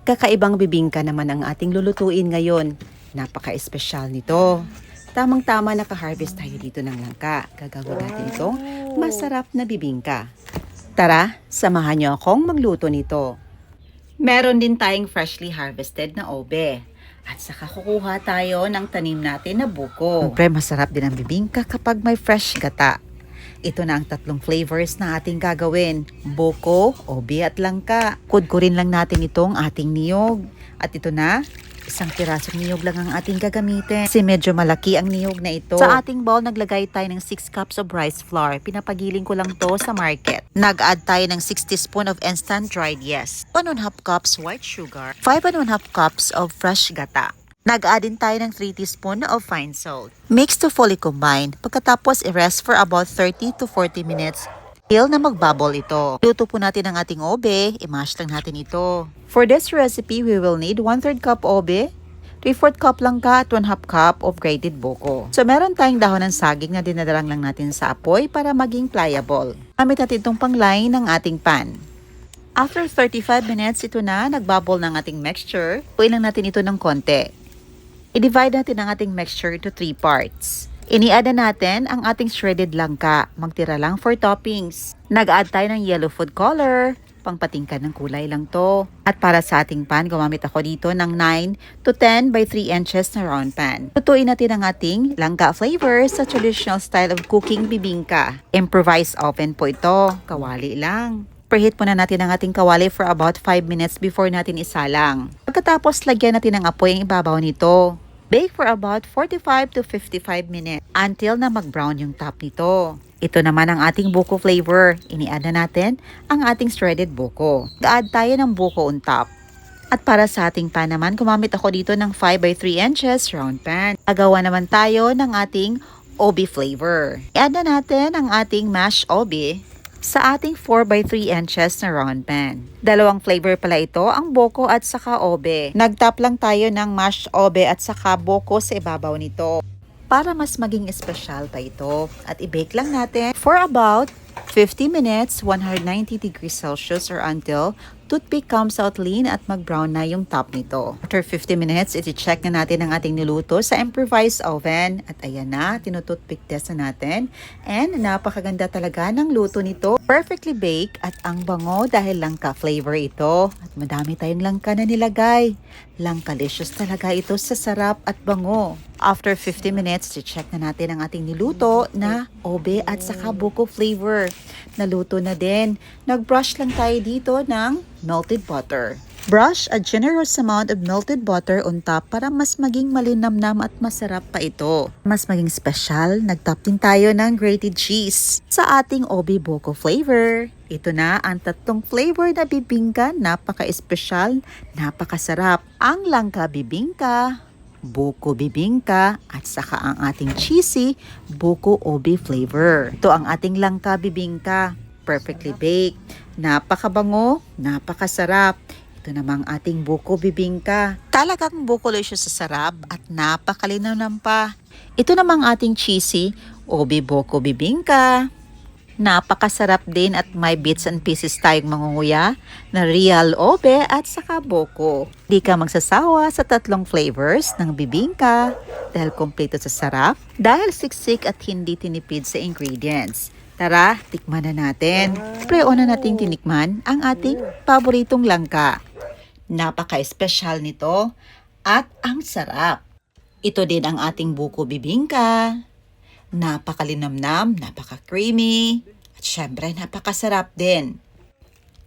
Kakaibang bibingka naman ang ating lulutuin ngayon. Napaka-espesyal nito. Tamang-tama naka-harvest tayo dito ng langka. Gagawin natin itong masarap na bibingka. Tara, samahan niyo akong magluto nito. Meron din tayong freshly harvested na obe. At saka kukuha tayo ng tanim natin na buko. Siyempre, masarap din ang bibingka kapag may fresh gata. Ito na ang tatlong flavors na ating gagawin. Buko, obe at langka. Kudkurin lang natin itong ating niyog. At ito na, isang pirasong niyog lang ang ating gagamitin. Kasi medyo malaki ang niyog na ito. Sa ating bowl, naglagay tayo ng 6 cups of rice flour. Pinapagiling ko lang to sa market. Nag-add tayo ng 6 teaspoon of instant dried yes. 1½ cups white sugar. 5½ cups of fresh gata. Nag-add din tayo ng 3 teaspoon of fine salt. Mix to fully combine. Pagkatapos, i-rest for about 30 to 40 minutes till na magbubble ito. Luto po natin ang ating obe. I-mash lang natin ito. For this recipe, we will need 1/3 cup obe, 3/4 cup langka at 1/2 cup of grated buko. So, meron tayong dahon ng saging na dinadarang lang natin sa apoy para maging pliable. Gamit natin itong pangline ng ating pan. After 35 minutes, ito na, nagbubble ng ating mixture. Puin lang natin ito ng konti. I-divide natin ang ating mixture into 3 parts. Ini-add natin ang ating shredded langka. Magtira lang for toppings. Nag-add tayo ng yellow food color. Pangpatingkad ng kulay lang to. At para sa ating pan, gumamit ako dito ng 9 to 10 by 3 inches na round pan. Lutuin natin ang ating langka flavor sa traditional style of cooking bibingka. Improvised oven po ito. Kawali lang. Preheat muna natin ang ating kawali for about 5 minutes before natin isalang. Pagkatapos, lagyan natin ng apoy ang ibabaw nito. Bake for about 45 to 55 minutes until na mag-brown yung top nito. Ito naman ang ating buko flavor. Ini-add na natin ang ating shredded buko. Add tayo ng buko on top. At para sa ating pan naman, gumamit ako dito ng 5 by 3 inches round pan. Gagawa naman tayo ng ating obe flavor. I-add na natin ang ating mashed obe sa ating 4 by 3 inches na round pan. Dalawang flavor pala ito, ang buko at saka obe. Nagtap lang tayo ng mashed obe at saka buko sa ibabaw nito para mas maging espesyal pa ito. At i-bake lang natin for about 50 minutes, 190 degrees Celsius or until toothpick comes out lean at mag-brown na yung top nito. After 50 minutes, iti-check na natin ang ating niluto sa improvised oven. At ayan na, tinutoothpick test na natin. And napakaganda talaga ng luto nito. Perfectly baked at ang bango dahil langka flavor ito. At madami tayong langka na nilagay. Langkalicious talaga ito sa sarap at bango. After 50 minutes, i-check na natin ang ating niluto na obe at saka buko flavor. Naluto na din. Nag-brush lang tayo dito ng melted butter. Brush a generous amount of melted butter on top para mas maging malinamnam at masarap pa ito. Mas maging special, nagtop din tayo ng grated cheese sa ating obe buko flavor. Ito na ang tatlong flavor na bibingka, napaka-espesyal, napakasarap. Ang langka bibingka, buko bibingka, at saka ang ating cheesy buko obe flavor. Ito ang ating langka bibingka, perfectly baked, napakabango, napakasarap. Ito namang ating buko bibingka. Talagang buko-licious sa sarap at napakalinaw pa. Ito namang ating cheesy obe buko bibingka. Napakasarap din at may bits and pieces tayong mangunguya na real obe at saka buko. Di ka magsasawa sa tatlong flavors ng bibingka dahil kompleto sa sarap, dahil siksik at hindi tinipid sa ingredients. Tara, tikman na natin. Pre-una nating tinikman ang ating paboritong langka. Napaka-espesyal nito at ang sarap. Ito din ang ating buko bibingka. Napakalinamnam, napaka-creamy, at syempre napakasarap din.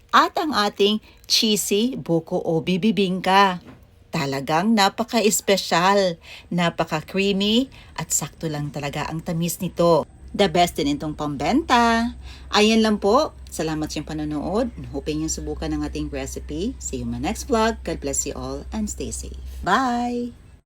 At ang ating cheesy buko obe bibingka. Talagang napaka-espesyal, napaka-creamy, at sakto lang talaga ang tamis nito. The best din itong pambenta. Ayan lang po. Salamat sa iyong panonood. Hoping yung subukan ng ating recipe. See you in my next vlog. God bless you all and stay safe. Bye!